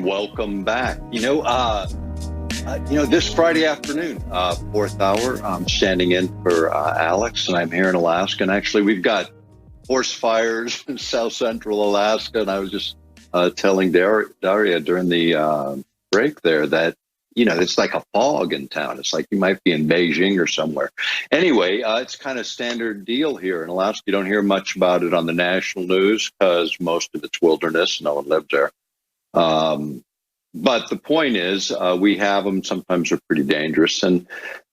Welcome back. This Friday afternoon, fourth hour, I'm standing in for Alex, and I'm here in Alaska. And actually, we've got forest fires in South Central Alaska. And I was just telling Daria during the break there that, it's like a fog in town. It's like you might be in Beijing or somewhere. Anyway, it's kind of standard deal here in Alaska. You don't hear much about it on the national news because most of it's wilderness. No one lives there. But the point is, we have them. Sometimes they're pretty dangerous. And,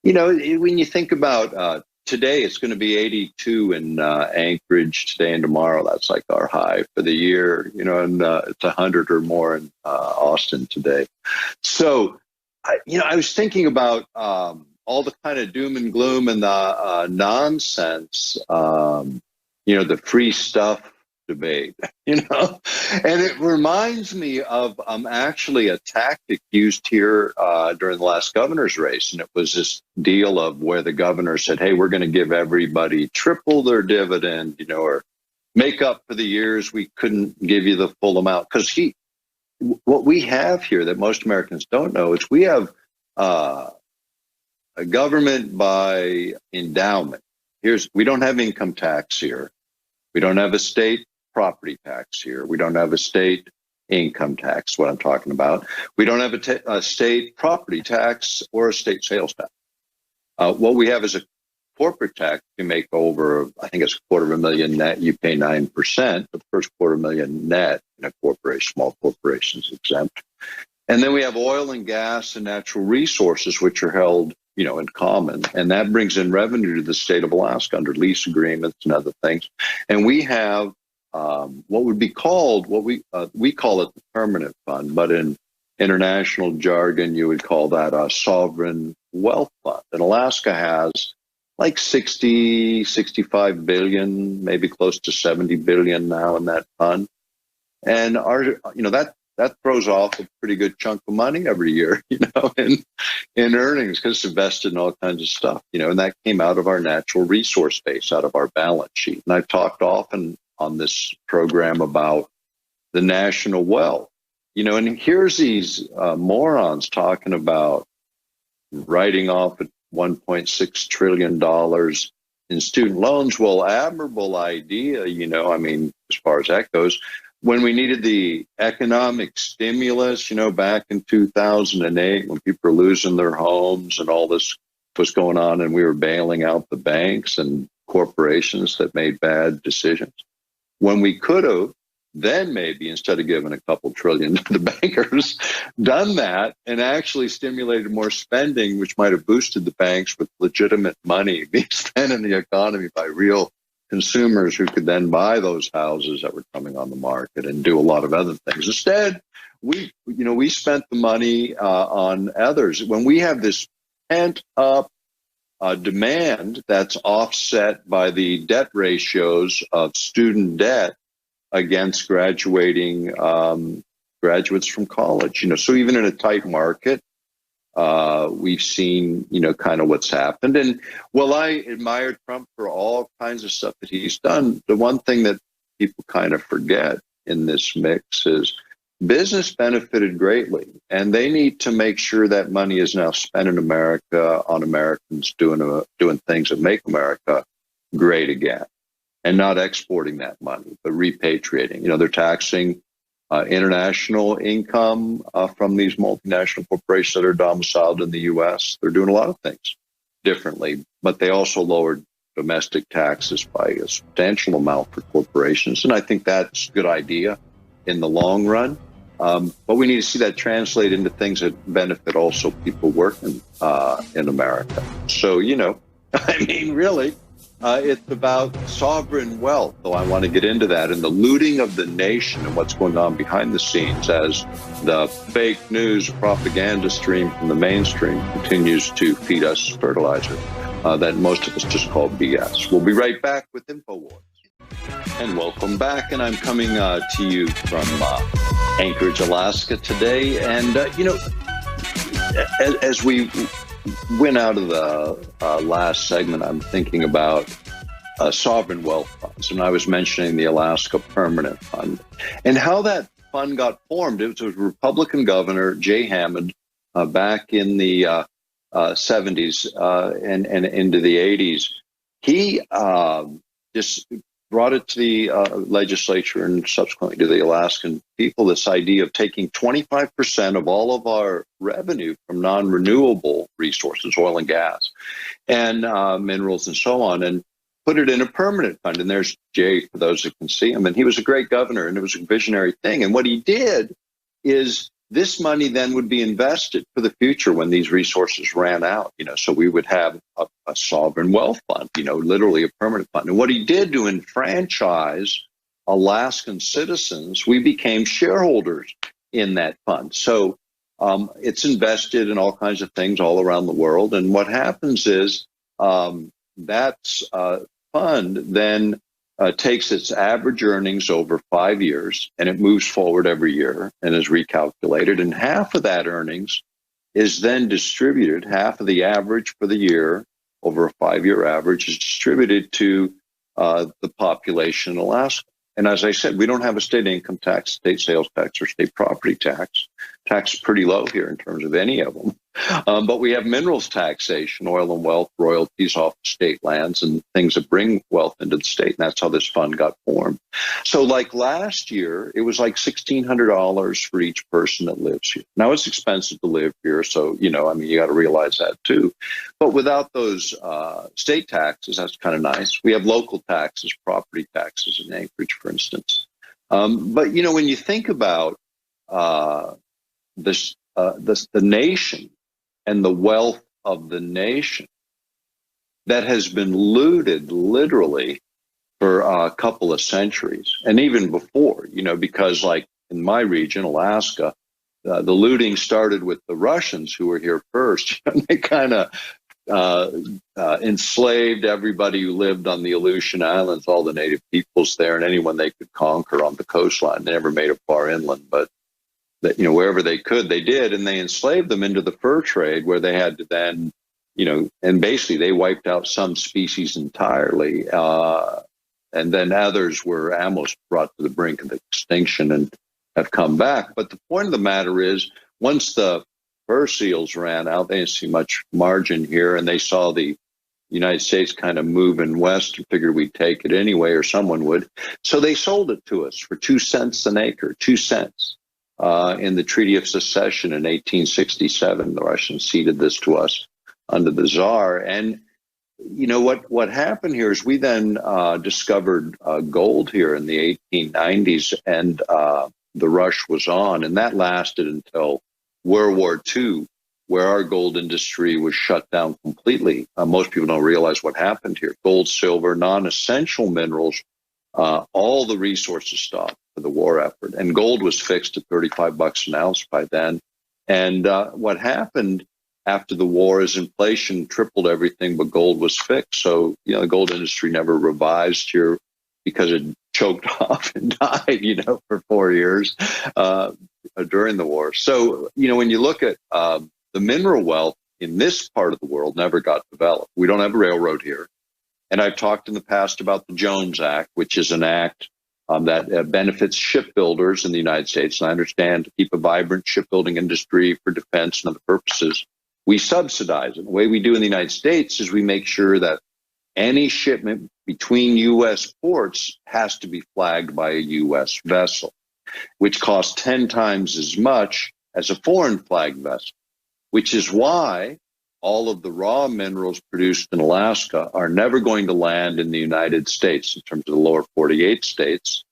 when you think about today, it's going to be 82 in Anchorage today and tomorrow. That's like our high for the year, and it's 100 or more in Austin today. So, I was thinking about all the kind of doom and gloom and the nonsense, the free stuff debate, and it reminds me of actually a tactic used here during the last governor's race. And it was this deal of where the governor said, hey, we're going to give everybody triple their dividend, or make up for the years we couldn't give you the full amount. Because what we have here that most Americans don't know is we have a government by endowment. We don't have income tax here. We don't have a state property tax here. We don't have a state income tax, what I'm talking about. We don't have a state property tax or a state sales tax. What we have is a corporate tax. You make over, I think it's $250,000 net, you pay 9%. The first $250,000 net in a corporation, small corporations exempt. And then we have oil and gas and natural resources, which are held, in common. And that brings in revenue to the state of Alaska under lease agreements and other things. And we have what would be called, we call it the permanent fund, but in international jargon, you would call that a sovereign wealth fund. And Alaska has like 65 billion, maybe close to 70 billion now in that fund. And that throws off a pretty good chunk of money every year, in earnings, because it's invested in all kinds of stuff, and that came out of our natural resource base, out of our balance sheet. And I've talked often on this program about the national wealth, and here's these morons talking about writing off $1.6 trillion in student loans. Well, admirable idea, as far as that goes. When we needed the economic stimulus, back in 2008, when people were losing their homes and all this was going on, and we were bailing out the banks and corporations that made bad decisions, when we could have then maybe, instead of giving a couple trillion to the bankers, done that and actually stimulated more spending, which might have boosted the banks with legitimate money being spent in the economy by real consumers who could then buy those houses that were coming on the market and do a lot of other things. Instead, we spent the money on others. When we have this pent up demand that's offset by the debt ratios of student debt against graduating graduates from college, so even in a tight market, we've seen, kind of what's happened. And while I admire Trump for all kinds of stuff that he's done, the one thing that people kind of forget in this mix is business benefited greatly, and they need to make sure that money is now spent in America on Americans doing things that make America great again, and not exporting that money, but repatriating. They're taxing international income from these multinational corporations that are domiciled in the U.S. They're doing a lot of things differently, but they also lowered domestic taxes by a substantial amount for corporations. And I think that's a good idea in the long run. But we need to see that translate into things that benefit also people working in America. So, really, it's about sovereign wealth, though I want to get into that, and the looting of the nation and what's going on behind the scenes as the fake news propaganda stream from the mainstream continues to feed us fertilizer that most of us just call BS. We'll be right back with InfoWars. And welcome back, and I'm coming to you from Anchorage, Alaska today. And, as we went out of the last segment, I'm thinking about sovereign wealth funds. And I was mentioning the Alaska Permanent Fund and how that fund got formed. It was a Republican governor, Jay Hammond, back in the 70s and into the 80s. He just brought it to the legislature and subsequently to the Alaskan people, this idea of taking 25% of all of our revenue from non-renewable resources, oil and gas, and minerals and so on, and put it in a permanent fund. And there's Jay, for those who can see him. And he was a great governor, and it was a visionary thing. And what he did is this money then would be invested for the future when these resources ran out. So we would have a sovereign wealth fund, literally a permanent fund. And what he did to enfranchise Alaskan citizens, we became shareholders in that fund. So it's invested in all kinds of things all around the world. And what happens is that fund then takes its average earnings over 5 years, and it moves forward every year and is recalculated. And half of that earnings is then distributed, half of the average for the year over a 5-year average is distributed to the population in Alaska. And as I said, we don't have a state income tax, state sales tax, or state property tax. Tax is pretty low here in terms of any of them. But we have minerals taxation, oil and wealth, royalties off state lands, and things that bring wealth into the state. And that's how this fund got formed. So like last year, it was like $1,600 for each person that lives here. Now, it's expensive to live here. So, you got to realize that too. But without those state taxes, that's kind of nice. We have local taxes, property taxes in Anchorage, for instance. But, when you think about the nation and the wealth of the nation that has been looted literally for a couple of centuries, and even before, because like in my region, Alaska, the looting started with the Russians who were here first. They kind of enslaved everybody who lived on the Aleutian Islands, all the native peoples there, and anyone they could conquer on the coastline. They never made it far inland, but that, wherever they could, they did, and they enslaved them into the fur trade, where they had to then, and basically they wiped out some species entirely, and then others were almost brought to the brink of extinction and have come back. But the point of the matter is, once the fur seals ran out, they didn't see much margin here, and they saw the United States kind of moving west and figured we'd take it anyway, or someone would. So they sold it to us for 2 cents an acre, 2 cents. In the Treaty of Secession in 1867, the Russians ceded this to us under the Tsar. And what happened here is we then discovered gold here in the 1890s, and the rush was on, and that lasted until World War II, where our gold industry was shut down completely. Most people don't realize what happened here. Gold, silver, non-essential minerals, all the resources stopped for the war effort. And gold was fixed at $35 an ounce by then. And what happened after the war is inflation tripled everything, but gold was fixed. So, the gold industry never revised here because it choked off and died, for 4 years during the war. So, when you look at the mineral wealth in this part of the world never got developed. We don't have a railroad here. And I've talked in the past about the Jones Act, which is an act that benefits shipbuilders in the United States. And I understand to keep a vibrant shipbuilding industry for defense and other purposes, we subsidize it. The way we do in the United States is we make sure that any shipment between U.S. ports has to be flagged by a U.S. vessel, which costs 10 times as much as a foreign flagged vessel, which is why all of the raw minerals produced in Alaska are never going to land in the United States in terms of the lower 48 states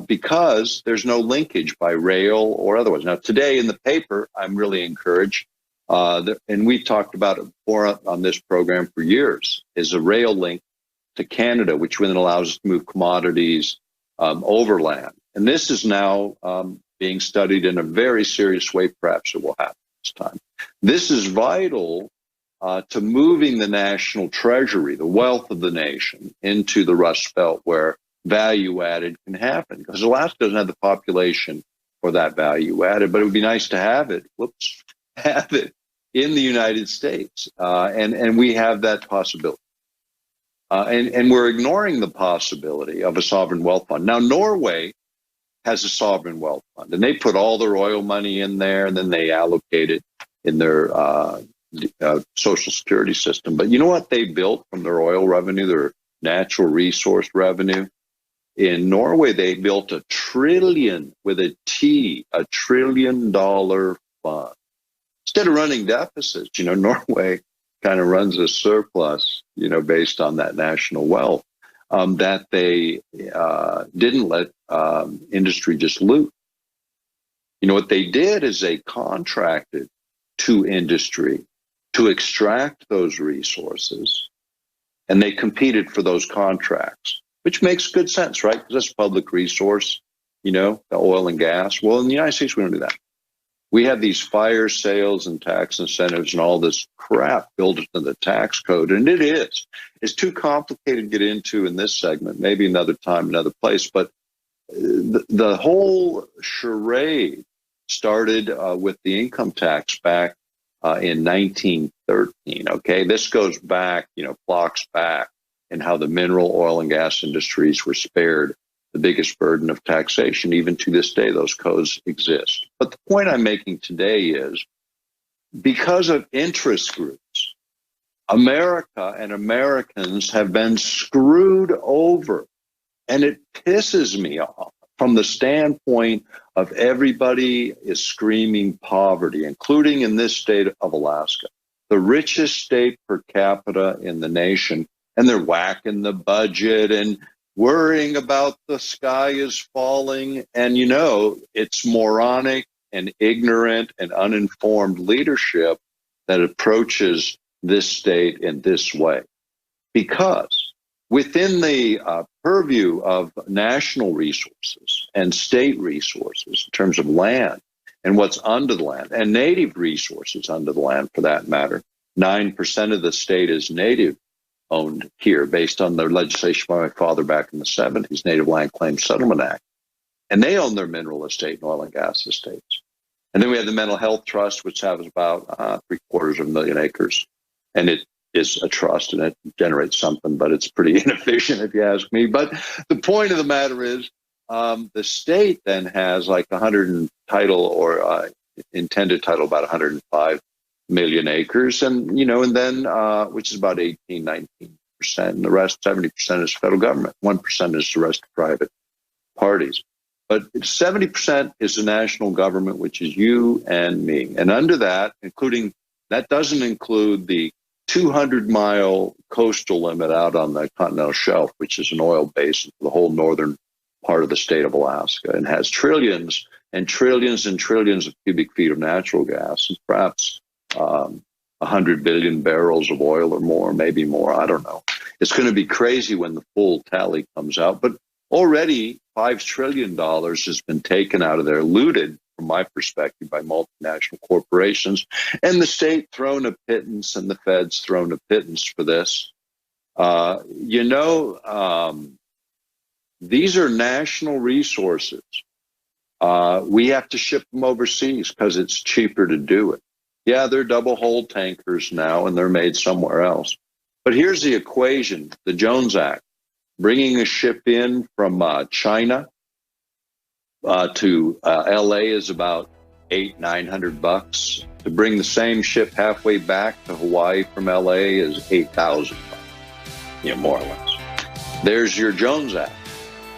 because there's no linkage by rail or otherwise. Now, today in the paper, I'm really encouraged, and we've talked about it before on this program for years, is a rail link to Canada, which then allows us to move commodities overland. And this is now being studied in a very serious way. Perhaps it will happen this time. This is vital to moving the national treasury, the wealth of the nation, into the Rust Belt where value added can happen. Because Alaska doesn't have the population for that value added, but it would be nice to have it. Have it in the United States, and we have that possibility. And we're ignoring the possibility of a sovereign wealth fund. Now, Norway has a sovereign wealth fund, and they put all their oil money in there, and then they allocate it in their social security system. But you know what they built from their oil revenue, their natural resource revenue? In Norway, they built a trillion with a T, $1 trillion fund. Instead of running deficits, Norway kind of runs a surplus, based on that national wealth, that they didn't let industry just loot. What they did is they contracted to industry to extract those resources, and they competed for those contracts, which makes good sense, right? Because that's public resource, the oil and gas. Well, in the United States, we don't do that. We have these fire sales and tax incentives and all this crap built into the tax code. And it's too complicated to get into in this segment, maybe another time, another place. But the whole charade started with the income tax back in 1913. Okay, this goes back, clocks back, and how the mineral, oil, and gas industries were spared the biggest burden of taxation. Even to this day, those codes exist. But the point I'm making today is, because of interest groups, America and Americans have been screwed over. And it pisses me off from the standpoint of everybody is screaming poverty, including in this state of Alaska, the richest state per capita in the nation. And they're whacking the budget and worrying about the sky is falling. And, it's moronic and ignorant and uninformed leadership that approaches this state in this way. Because within the purview of national resources and state resources in terms of land and what's under the land, and native resources under the land for that matter, 9% of the state is native owned here based on their legislation by my father back in the 70s, Native Land Claims Settlement Act. And they own their mineral estate and oil and gas estates. And then we have the Mental Health Trust, which has about 750,000 acres. And it is a trust and it generates something, but it's pretty inefficient if you ask me. But the point of the matter is the state then has like 100 title or intended title, about 105 million acres, and and then which is about 19%, and the rest 70% is federal government, 1% is the rest private parties. But 70% is the national government, which is you and me, and under that, that doesn't include the 200-mile coastal limit out on the continental shelf, which is an oil basin for the whole northern part of the state of Alaska, and has trillions and trillions and trillions of cubic feet of natural gas, and perhaps 100 billion barrels of oil or more, maybe more. I don't know. It's going to be crazy when the full tally comes out. But already $5 trillion has been taken out of there, looted, from my perspective, by multinational corporations. And the state thrown a pittance and the feds thrown a pittance for this. These are national resources. We have to ship them overseas because it's cheaper to do it. Yeah, they're double-hull tankers now, and they're made somewhere else. But here's the equation, the Jones Act. Bringing a ship in from China to L.A. is about $800-900. To bring the same ship halfway back to Hawaii from L.A. is $8,000, more or less. There's your Jones Act,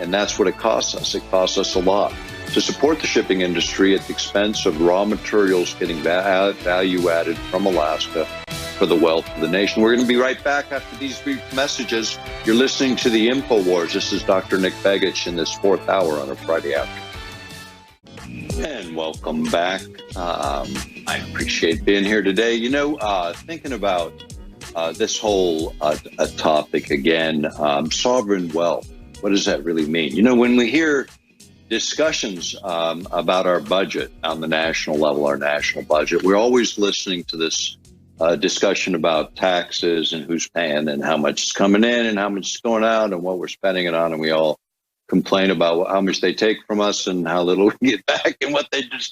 and that's what it costs us. It costs us a lot to support the shipping industry at the expense of raw materials getting value added from Alaska for the wealth of the nation. We're going to be right back after these brief messages. You're listening to the InfoWars. This is Dr. Nick Begich in this fourth hour on a Friday afternoon. And welcome back. I appreciate being here today. Thinking about this whole topic again, sovereign wealth. What does that really mean? When we hear discussions about our budget on the national level, our national budget, we're always listening to this discussion about taxes and who's paying and how much is coming in and how much is going out and what we're spending it on. And we all complain about how much they take from us and how little we get back and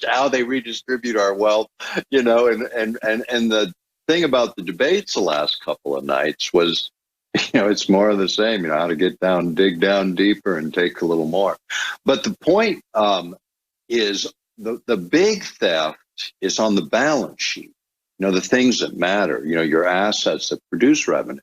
how they redistribute our wealth, and the thing about the debates the last couple of nights was It's more of the same, how to get down, dig down deeper and take a little more. But the point is the big theft is on the balance sheet. The things that matter, your assets that produce revenue,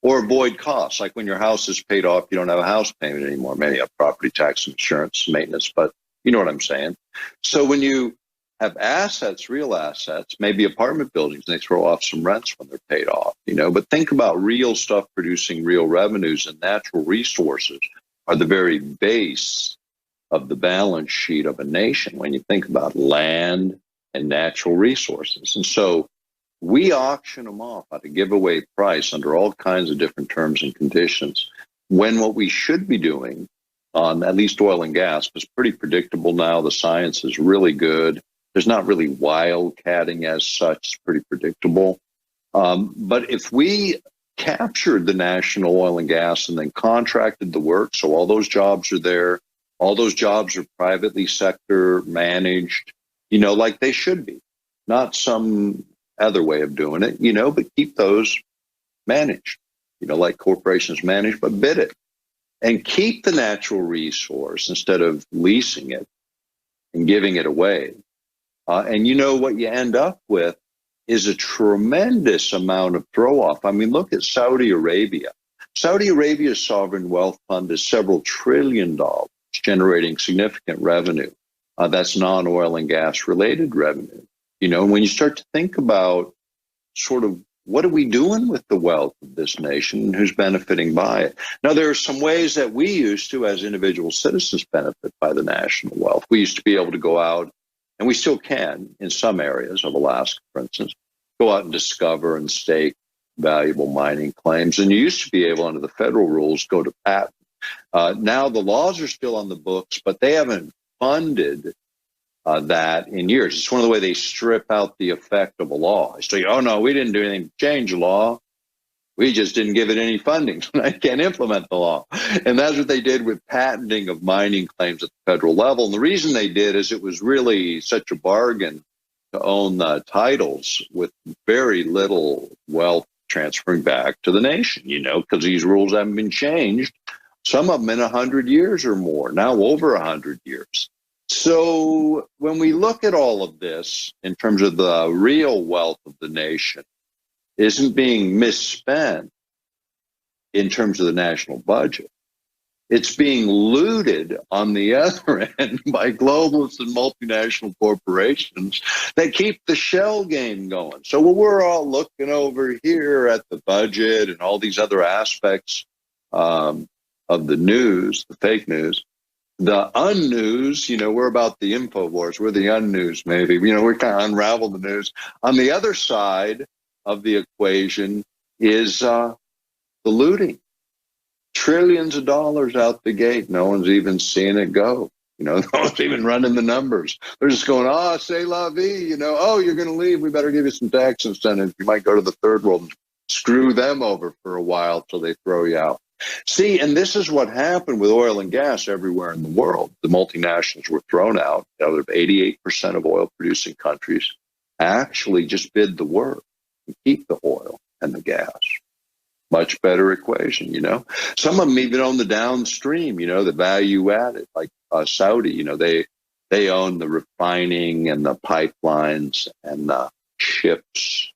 or avoid costs. Like when your house is paid off, you don't have a house payment anymore. Maybe you have property tax, insurance, maintenance, but you know what I'm saying. So when you have assets, real assets, maybe apartment buildings, and they throw off some rents when they're paid off, but think about real stuff producing real revenues, and natural resources are the very base of the balance sheet of a nation when you think about land and natural resources. And so we auction them off at a giveaway price under all kinds of different terms and conditions, when what we should be doing on at least oil and gas is pretty predictable now. The science is really good. There's not really wildcatting as such. It's pretty predictable. But if we captured the national oil and gas and then contracted the work, so all those jobs are there, all those jobs are privately sector managed, like they should be, not some other way of doing it, but keep those managed, like corporations manage, but bid it and keep the natural resource instead of leasing it and giving it away. And what you end up with is a tremendous amount of throw off. I mean, look at Saudi Arabia. Saudi Arabia's sovereign wealth fund is several $1 trillion, generating significant revenue. That's non-oil and gas related revenue. When you start to think about sort of what are we doing with the wealth of this nation and who's benefiting by it? Now, there are some ways that we used to, as individual citizens, benefit by the national wealth. We used to be able to go out, and we still can in some areas of Alaska, for instance, go out and discover and stake valuable mining claims. And you used to be able, under the federal rules, go to patent. Now the laws are still on the books, but they haven't funded that in years. It's one of the way they strip out the effect of a law. It's like, oh no, we didn't do anything to change the law. We just didn't give it any funding, so I can't implement the law. And that's what they did with patenting of mining claims at the federal level. And the reason they did is it was really such a bargain to own titles with very little wealth transferring back to the nation, because these rules haven't been changed. Some of them in 100 years or more, now over 100 years. So when we look at all of this in terms of the real wealth of the nation isn't being misspent in terms of the national budget. It's being looted on the other end by globalists and multinational corporations that keep the shell game going. So when we're all looking over here at the budget and all these other aspects of the news, the fake news, the unnews, we're about the info wars. We're the unnews, maybe. We kind of unravel the news. On the other side of the equation is the looting. Trillions of dollars out the gate. No one's even seeing it go. No one's even running the numbers. They're just going, c'est la vie. Oh, you're going to leave. We better give you some tax incentives. You might go to the third world and screw them over for a while till they throw you out. See, and this is what happened with oil and gas everywhere in the world. The multinationals were thrown out. 88% of oil-producing countries actually just bid the work and keep the oil and the gas. Much better equation, Some of them even own the downstream, the value added, like Saudi, they own the refining and the pipelines and the ships,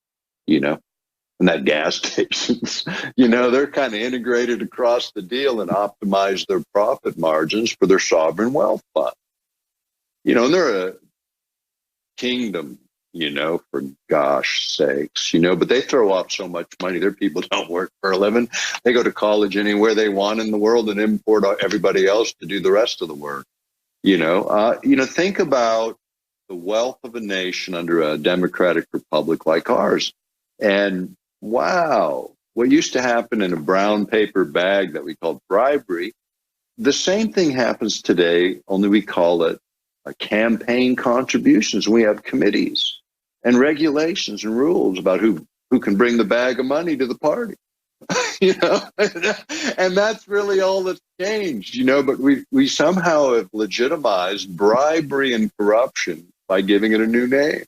and that gas stations, they're kind of integrated across the deal and optimize their profit margins for their sovereign wealth fund. And they're a kingdom, for gosh sakes, but they throw off so much money. Their people don't work for a living. They go to college anywhere they want in the world and import everybody else to do the rest of the work. Think about the wealth of a nation under a democratic republic like ours. And wow, what used to happen in a brown paper bag that we called bribery, the same thing happens today, only we call it campaign contributions. We have committees and regulations and rules about who can bring the bag of money to the party. And that's really all that's changed, but we somehow have legitimized bribery and corruption by giving it a new name.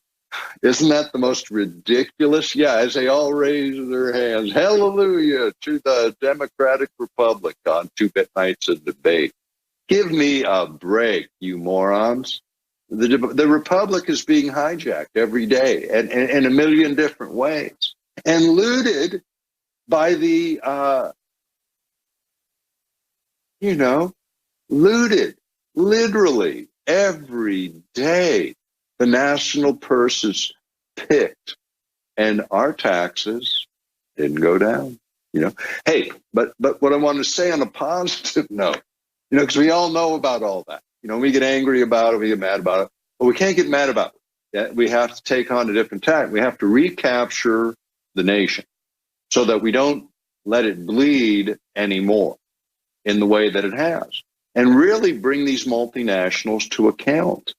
Isn't that the most ridiculous? Yeah, as they all raise their hands, hallelujah to the Democratic Republic on 2-bit nights of debate. Give me a break, you morons. The Republic is being hijacked every day and in a million different ways and looted by the, looted literally every day. The national purse is picked and our taxes didn't go down. Hey, but what I want to say on a positive note, because we all know about all that. We get angry about it, we get mad about it, but we can't get mad about it. We have to take on a different tack. We have to recapture the nation so that we don't let it bleed anymore in the way that it has, and really bring these multinationals to account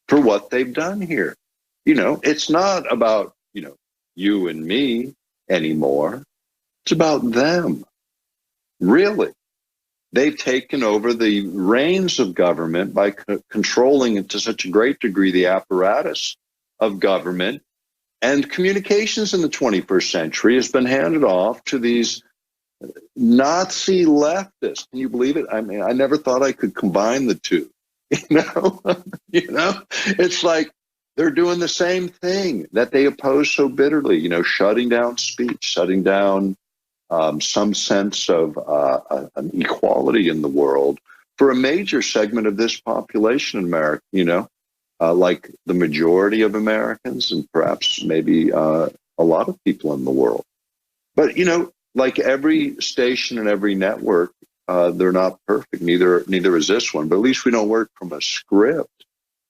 for what they've done here. It's not about, you and me anymore. It's about them. Really. They've taken over the reins of government by controlling to such a great degree the apparatus of government, and communications in the 21st century has been handed off to these Nazi leftists. Can you believe it? I mean, I never thought I could combine the two. It's like they're doing the same thing that they oppose so bitterly. Shutting down speech, shutting down some sense of an equality in the world for a major segment of this population in America. Like the majority of Americans, and perhaps maybe a lot of people in the world. But like every station and every network, they're not perfect. Neither is this one. But at least we don't work from a script.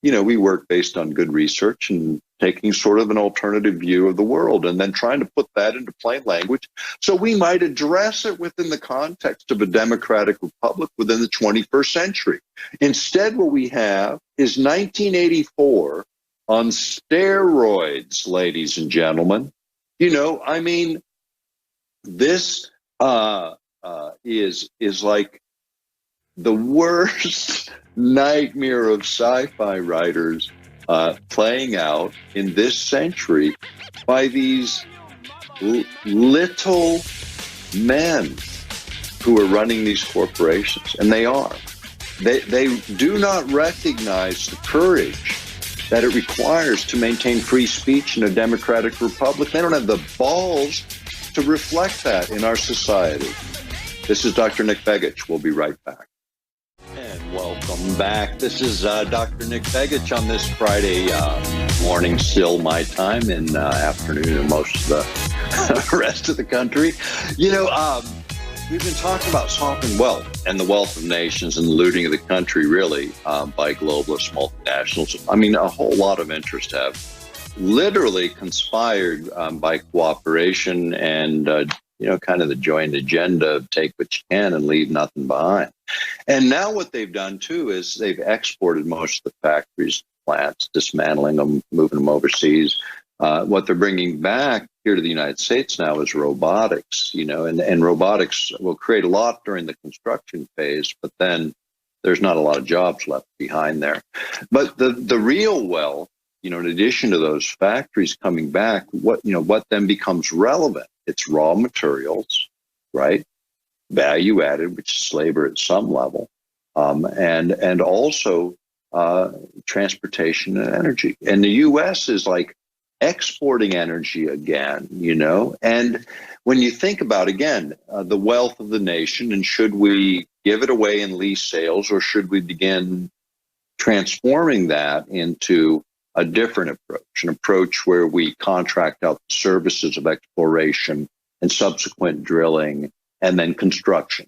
We work based on good research and taking sort of an alternative view of the world, and then trying to put that into plain language so we might address it within the context of a democratic republic within the 21st century. Instead, what we have is 1984 on steroids, ladies and gentlemen. This is like the worst nightmare of sci-fi writers playing out in this century by these little men who are running these corporations, and they are. They do not recognize the courage that it requires to maintain free speech in a democratic republic. They don't have the balls to reflect that in our society. This is Dr. Nick Begich. We'll be right back. And welcome back. This is Dr. Nick Begich on this Friday morning, still my time, and afternoon in most of the rest of the country. We've been talking about sovereign wealth and the wealth of nations and the looting of the country, really, by globalist multinationals. I mean, a whole lot of interests have literally conspired by cooperation and, kind of the joint agenda of take what you can and leave nothing behind. And now what they've done, too, is they've exported most of the factories, plants, dismantling them, moving them overseas. What they're bringing back here to the United States now is robotics, and robotics will create a lot during the construction phase, but then there's not a lot of jobs left behind there. But the real wealth, in addition to those factories coming back, what then becomes relevant? It's raw materials, right? Value added, which is labor at some level, and also transportation and energy. And the U.S. is like exporting energy again, and when you think about, again, the wealth of the nation, and should we give it away in lease sales, or should we begin transforming that into a different approach, an approach where we contract out the services of exploration and subsequent drilling and then construction,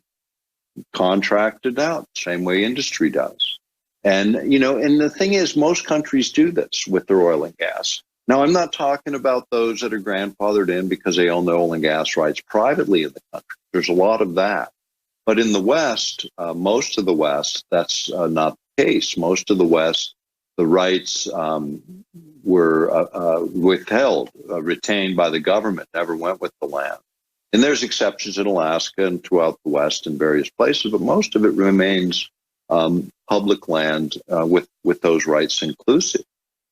contracted out, same way industry does. And, and the thing is, most countries do this with their oil and gas. Now, I'm not talking about those that are grandfathered in because they own the oil and gas rights privately in the country. There's a lot of that. But in the West, most of the West, that's not the case. Most of the West, the rights were withheld, retained by the government, never went with the land. And there's exceptions in Alaska and throughout the West in various places, but most of it remains public land with those rights inclusive.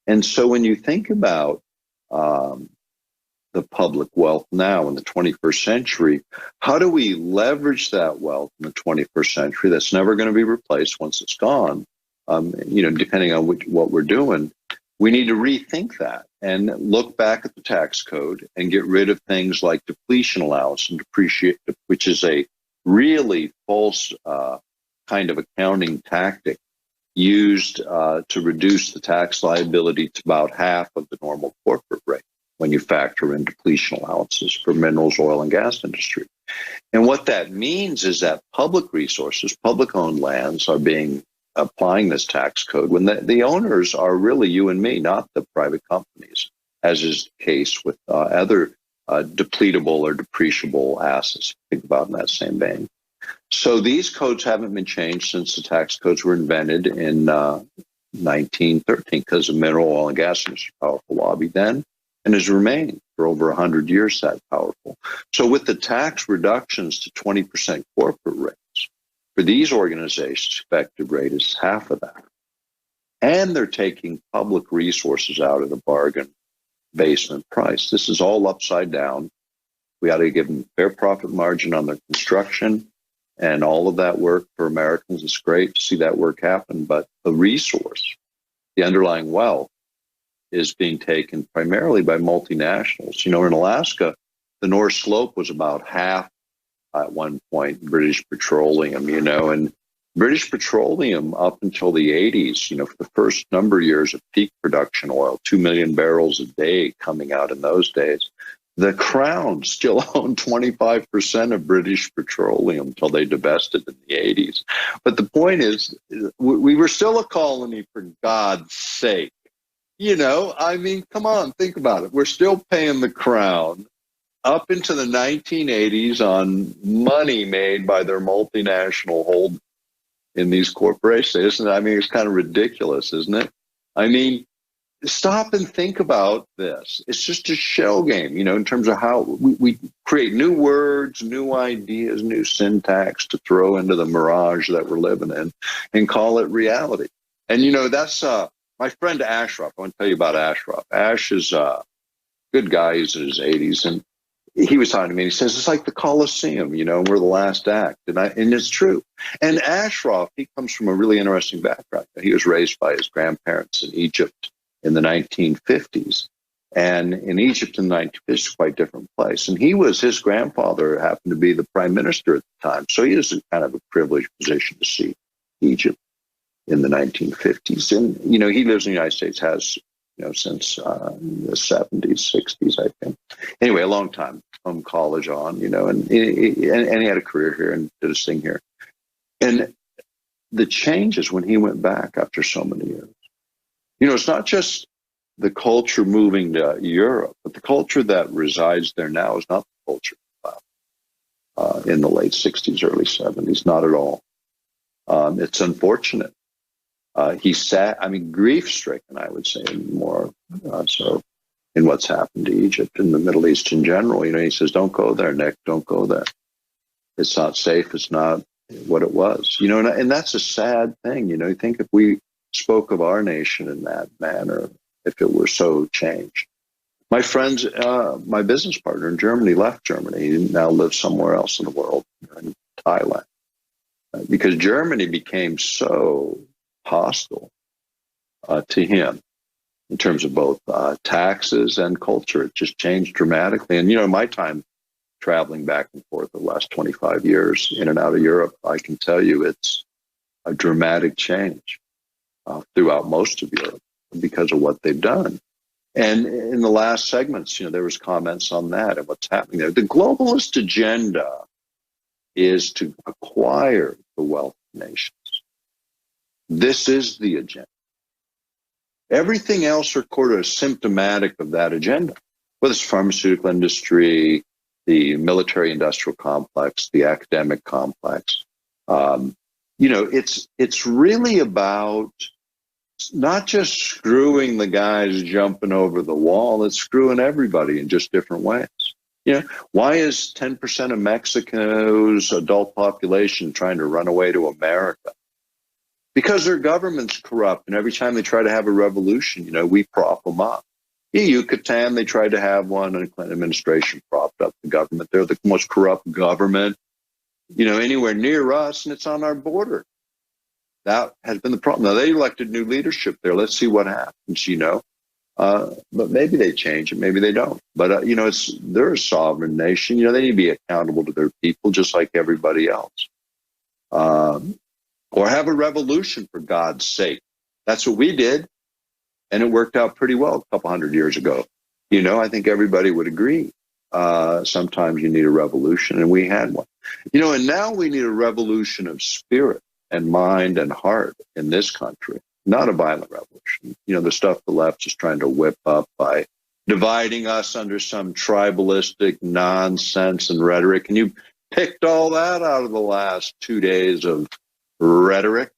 And so when you think about the public wealth now in the 21st century, how do we leverage that wealth in the 21st century that's never going to be replaced once it's gone? Depending on what we're doing, we need to rethink that and look back at the tax code and get rid of things like depletion allowance and depreciate, which is a really false kind of accounting tactic used to reduce the tax liability to about half of the normal corporate rate when you factor in depletion allowances for minerals, oil, and gas industry. And what that means is that public resources, public-owned lands are applying this tax code when the owners are really you and me, not the private companies, as is the case with other depletable or depreciable assets. Think about in that same vein. So these codes haven't been changed since the tax codes were invented in 1913 because of mineral, oil, and gas industry, powerful lobby then, and has remained for over 100 years that powerful. So with the tax reductions to 20% corporate rates, for these organizations, effective rate is half of that. And they're taking public resources out of the bargain basement price. This is all upside down. We ought to give them fair profit margin on their construction and all of that work for Americans. It's great to see that work happen, but the resource, the underlying wealth, is being taken primarily by multinationals. In Alaska, the North Slope was about half at one point British Petroleum, and British Petroleum up until the 80s, for the first number of years of peak production oil, 2 million barrels a day coming out in those days, the Crown still owned 25% of British Petroleum until they divested in the 80s. But the point is, we were still a colony, for God's sake. Come on, think about it. We're still paying the Crown up into the 1980s on money made by their multinational holdings in these corporations. It's kind of ridiculous, isn't it? Stop and think about this. It's just a shell game, in terms of how we create new words, new ideas, new syntax to throw into the mirage that we're living in and call it reality. And, that's my friend Ashraf. I want to tell you about Ashraf. Ash is a good guy. He's in his 80s. And he was talking to me. He says, it's like the Colosseum, and we're the last act. And it's true. And Ashraf, he comes from a really interesting background. He was raised by his grandparents in Egypt in the 1950s. And in Egypt in the 1950s, it's quite a different place. And his grandfather happened to be the prime minister at the time. So he was in kind of a privileged position to see Egypt in the 1950s. And, he lives in the United States, has, since the 70s, 60s, I think. Anyway, a long time from college on, and he had a career here and did his thing here. And the changes when he went back after so many years, it's not just the culture moving to Europe, but the culture that resides there now is not the culture in the late 60s, early 70s, not at all. It's unfortunate. He's sad, grief-stricken, I would say, more so in what's happened to Egypt and the Middle East in general. He says, don't go there, Nick, don't go there. It's not safe. It's not what it was. And that's a sad thing. You think if we spoke of our nation in that manner, if it were so changed. My friends, my business partner in Germany left Germany. He now lives somewhere else in the world, in Thailand, because Germany became so hostile to him in terms of both taxes and culture. It just changed dramatically. And, my time traveling back and forth the last 25 years in and out of Europe, I can tell you it's a dramatic change throughout most of Europe because of what they've done. And in the last segments, there was comments on that and what's happening there. The globalist agenda is to acquire the wealth of nations. This is the agenda. Everything else are sort of symptomatic of that agenda, whether it's pharmaceutical industry, the military-industrial complex, the academic complex. It's really about not just screwing the guys jumping over the wall, it's screwing everybody in just different ways. Why is 10% of Mexico's adult population trying to run away to America? because their government's corrupt. And every time they try to have a revolution, you know, we prop them up. Yucatan, they tried to have one, and the Clinton administration propped up the government. They're the most corrupt government, you know, anywhere near us, and it's on our border. That has been the problem. Now, they elected new leadership there. Let's see what happens, you know. But maybe they change it, maybe they don't. But, you know, they're a sovereign nation. You know, they need to be accountable to their people just like everybody else. Or have a revolution, for God's sake. That's what we did. And it worked out pretty well a couple hundred years ago. You know, I think everybody would agree. Sometimes you need a revolution, and we had one. You know, and now we need a revolution of spirit and mind and heart in this country, not a violent revolution. You know, the stuff the left is trying to whip up by dividing us under some tribalistic nonsense and rhetoric. And you picked all that out of the last 2 days of rhetoric.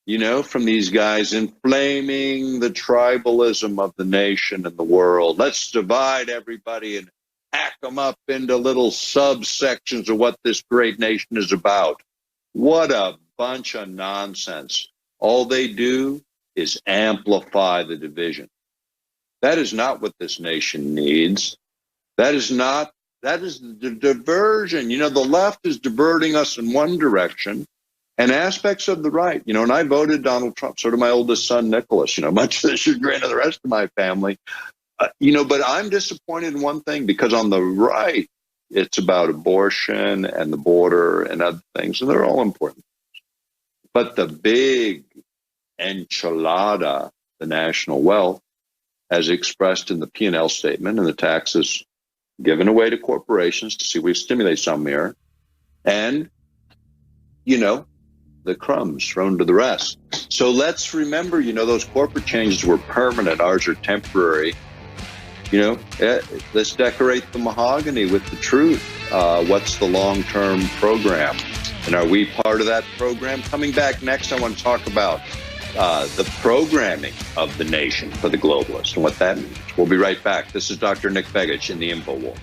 You know, from these guys inflaming the tribalism of the nation and the world. Let's divide everybody and hack them up into little subsections of what this great nation is about. What a bunch of nonsense. All they do is amplify the division. That is not what this nation needs. That is the diversion. You know, the left is diverting us in one direction, and aspects of the right, you know, and I voted Donald Trump, so did my oldest son, Nicholas, you know, much to the chagrin of the rest of my family. You know, but I'm disappointed in one thing, because on the right, it's about abortion and the border and other things, and they're all important. But the big enchilada, the national wealth, as expressed in the P&L statement and the taxes given away to corporations to see if we stimulate some here, and, you know, the crumbs thrown to the rest. So let's remember, you know, those corporate changes were permanent. Ours are temporary. You know, let's decorate the mahogany with the truth. What's the long-term program? And are we part of that program? Coming back next, I want to talk about the programming of the nation for the globalists and what that means. We'll be right back. This is Dr. Nick Begich in the InfoWars.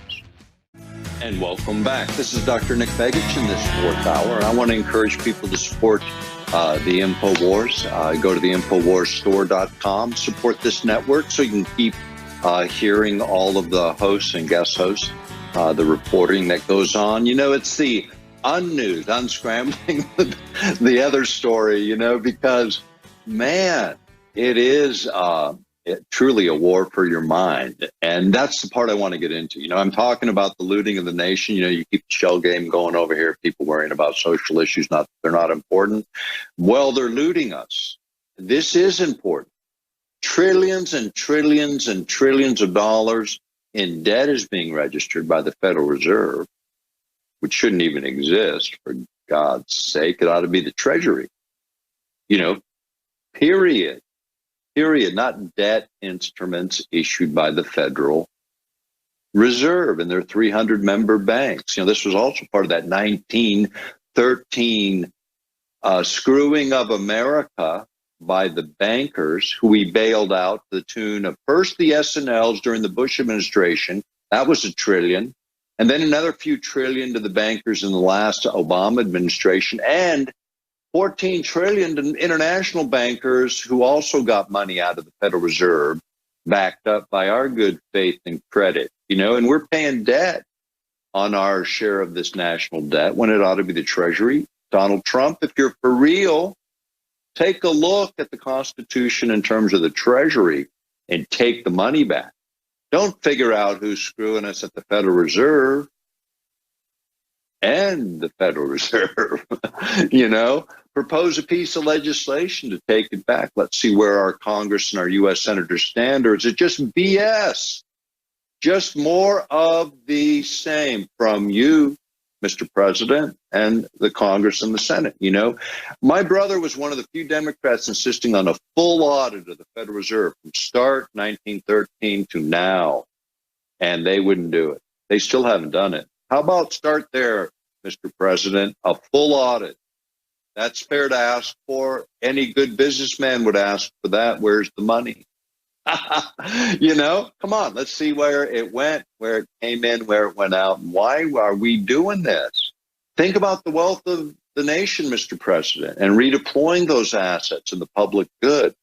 And welcome back. This is Dr. Nick Begich in this fourth hour. And I want to encourage people to support the InfoWars. Go to the InfoWarsStore.com. Support this network so you can keep hearing all of the hosts and guest hosts, the reporting that goes on. You know, it's the unnews, unscrambling the other story, you know, because, man, it is truly a war for your mind. And that's the part I want to get into. You know, I'm talking about the looting of the nation. You know, you keep the shell game going over here, people worrying about social issues, they're not important. Well, they're looting us. This is important. Trillions and trillions and trillions of dollars in debt is being registered by the Federal Reserve, which shouldn't even exist, for God's sake. It ought to be the Treasury. You know, period, not debt instruments issued by the Federal Reserve and their 300 member banks. You know, this was also part of that 1913 screwing of America by the bankers who we bailed out to the tune of first the S&Ls during the Bush administration. That was $1 trillion. And then another few trillion to the bankers in the last Obama administration, and 14 trillion to international bankers who also got money out of the Federal Reserve, backed up by our good faith and credit, you know, and we're paying debt on our share of this national debt when it ought to be the Treasury. Donald Trump, if you're for real, take a look at the Constitution in terms of the Treasury and take the money back. Don't figure out who's screwing us at the Federal Reserve and the Federal Reserve. You know, propose a piece of legislation to take it back. Let's see where our Congress and our U.S. senators stand, or is it just BS? Just more of the same from you, Mr. President, and the Congress and the Senate. You know, my brother was one of the few Democrats insisting on a full audit of the Federal Reserve from start 1913 to now, and they wouldn't do it. They still haven't done it. How about start there, Mr. President, a full audit? That's fair to ask for. Any good businessman would ask for that. Where's the money? You know, come on, let's see where it went, where it came in, where it went out. And why are we doing this? Think about the wealth of the nation, Mr. President, and redeploying those assets in the public good.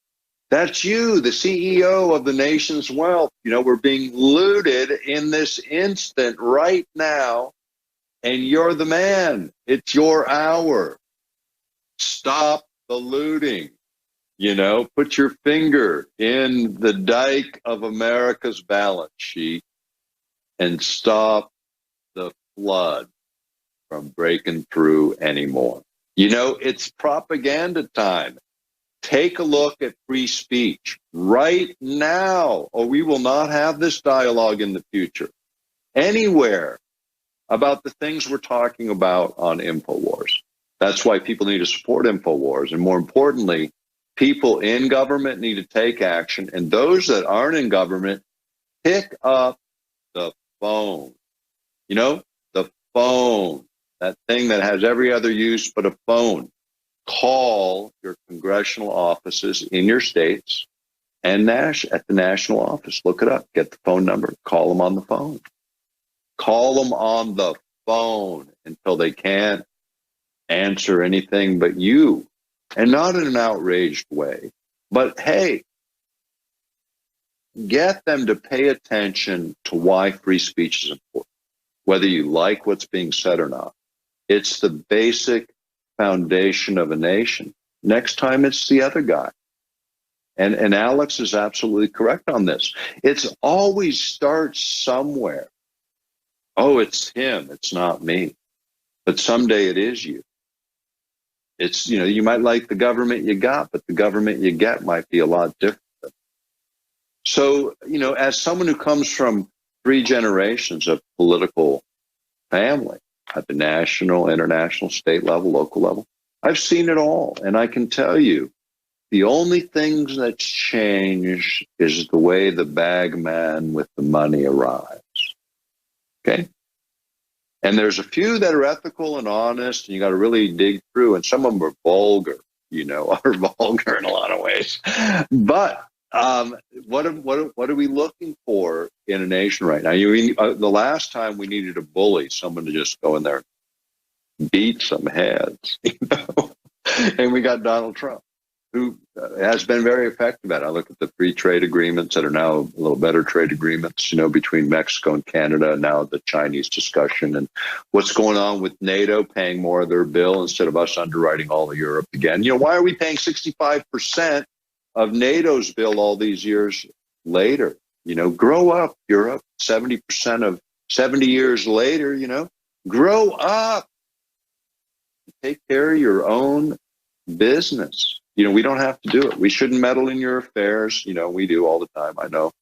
That's you, the CEO of the nation's wealth. You know, we're being looted in this instant right now, and you're the man. It's your hour. Stop the looting. You know, put your finger in the dike of America's balance sheet and stop the flood from breaking through anymore. You know, it's propaganda time. Take a look at free speech right now, or we will not have this dialogue in the future anywhere about the things we're talking about on InfoWars. That's why people need to support InfoWars. And more importantly, people in government need to take action. And those that aren't in government, pick up the phone. You know, the phone, that thing that has every other use but a phone. Call your congressional offices in your states and at the national office. Look it up. Get the phone number. Call them on the phone. Call them on the phone until they can't answer anything but you. And not in an outraged way. But hey, get them to pay attention to why free speech is important, whether you like what's being said or not. It's the basic foundation of a nation. Next time it's the other guy. And Alex is absolutely correct on this. It's always starts somewhere. Oh, it's him. It's not me. But someday it is you. It's, you know, you might like the government you got, but the government you get might be a lot different. So, you know, as someone who comes from 3 generations of political family at the national, international, state level, local level, I've seen it all. And I can tell you, the only things that's changed is the way the bag man with the money arrives. Okay? And there's a few that are ethical and honest, and you got to really dig through. And some of them are vulgar, you know, are vulgar in a lot of ways. But what are we looking for in a nation right now? The last time we needed a bully, someone to just go in there and beat some heads, you know, and we got Donald Trump, who has been very effective at it. I look at the free trade agreements that are now a little better trade agreements, you know, between Mexico and Canada, now the Chinese discussion, and what's going on with NATO paying more of their bill instead of us underwriting all of Europe again. You know, why are we paying 65% of NATO's bill all these years later? You know, grow up, Europe. 70% of 70 years later, you know, grow up. Take care of your own business. You know, we don't have to do it. We shouldn't meddle in your affairs. You know, we do all the time, I know.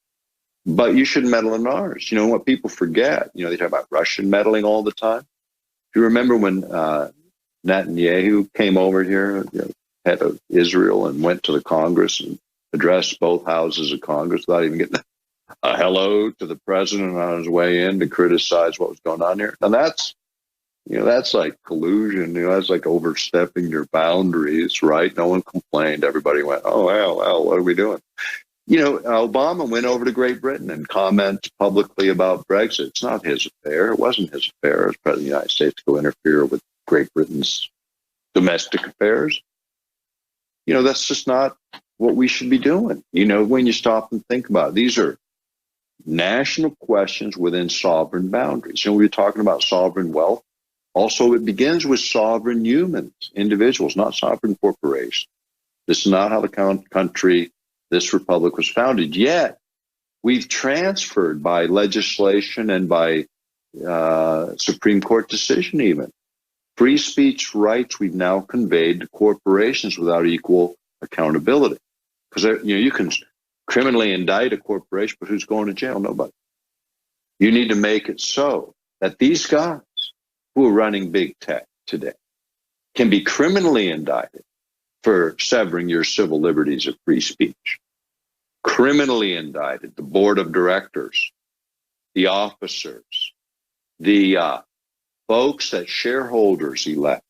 But you shouldn't meddle in ours. You know, what people forget, you know, they talk about Russian meddling all the time. Do you remember when Netanyahu came over here, you know, head of Israel, and went to the Congress and addressed both houses of Congress without even getting a hello to the president on his way in to criticize what was going on here? Now that's, you know, that's like collusion. You know, that's like overstepping your boundaries, right? No one complained. Everybody went, oh, well, what are we doing? You know, Obama went over to Great Britain and commented publicly about Brexit. It's not his affair. It wasn't his affair as President of the United States to go interfere with Great Britain's domestic affairs. You know, that's just not what we should be doing. You know, when you stop and think about it, these are national questions within sovereign boundaries. You know, we were talking about sovereign wealth. Also, it begins with sovereign humans, individuals, not sovereign corporations. This is not how the country, this republic was founded. Yet, we've transferred by legislation and by Supreme Court decision even, free speech rights we've now conveyed to corporations without equal accountability. Because, you know, you can criminally indict a corporation, but who's going to jail? Nobody. You need to make it so that these guys who are running big tech today can be criminally indicted for severing your civil liberties of free speech. Criminally indicted, the board of directors, the officers, the folks that shareholders elect.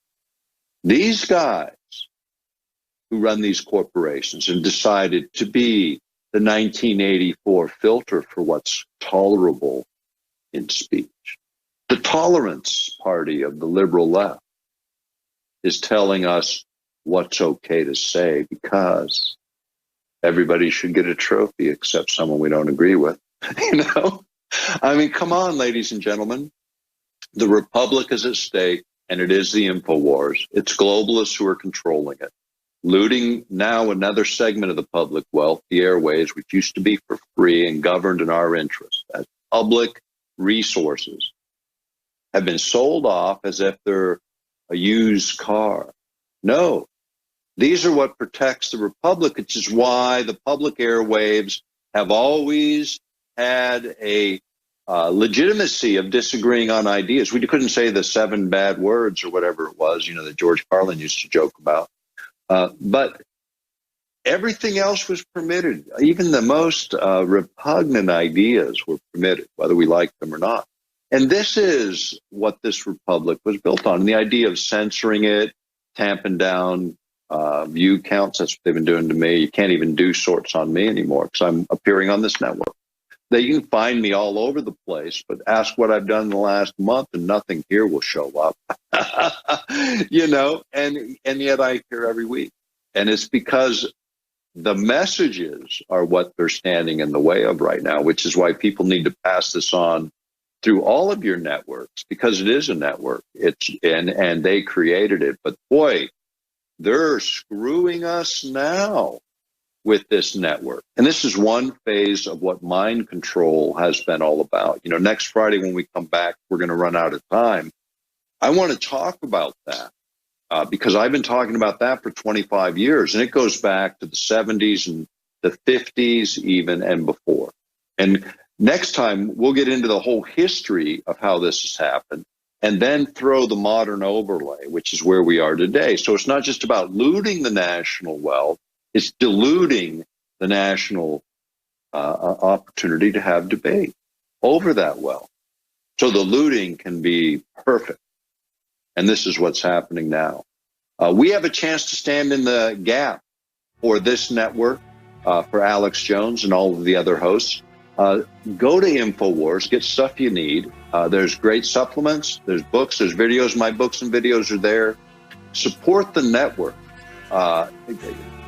These guys who run these corporations and decided to be the 1984 filter for what's tolerable in speech. The tolerance party of the liberal left. is telling us what's okay to say, because everybody should get a trophy except someone we don't agree with. You know, I mean, come on, ladies and gentlemen. The republic is at stake, and it is the info wars. It's globalists who are controlling it, looting now another segment of the public wealth, the airways, which used to be for free and governed in our interest as public resources, have been sold off as if they're a used car. No, these are what protects the republic, which is why the public airwaves have always had a legitimacy of disagreeing on ideas. We couldn't say the 7 bad words or whatever it was, you know, that George Carlin used to joke about. But everything else was permitted. Even the most repugnant ideas were permitted, whether we liked them or not. And this is what this republic was built on. And the idea of censoring it, tamping down view counts, that's what they've been doing to me. You can't even do sorts on me anymore because I'm appearing on this network. You can find me all over the place, but ask what I've done in the last month and nothing here will show up. You know, and yet I appear every week. And it's because the messages are what they're standing in the way of right now, which is why people need to pass this on through all of your networks, because it is a network. And they created it. But boy, they're screwing us now with this network. And this is one phase of what mind control has been all about. You know, next Friday when we come back, we're going to run out of time. I want to talk about that because I've been talking about that for 25 years, and it goes back to the 70s and the 50s even and before. And next time, we'll get into the whole history of how this has happened and then throw the modern overlay, which is where we are today. So it's not just about looting the national wealth. It's diluting the national opportunity to have debate over that wealth. So the looting can be perfect. And this is what's happening now. We have a chance to stand in the gap for this network, for Alex Jones and all of the other hosts. Go to InfoWars, get stuff you need. There's great supplements, there's books, there's videos. My books and videos are there. Support the network.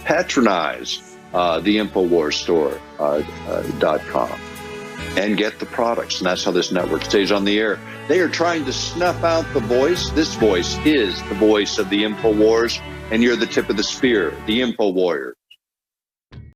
Patronize the InfoWarsStore.com and get the products. And that's how this network stays on the air. They are trying to snuff out the voice. This voice is the voice of the InfoWars, and you're the tip of the spear, the Info Warrior.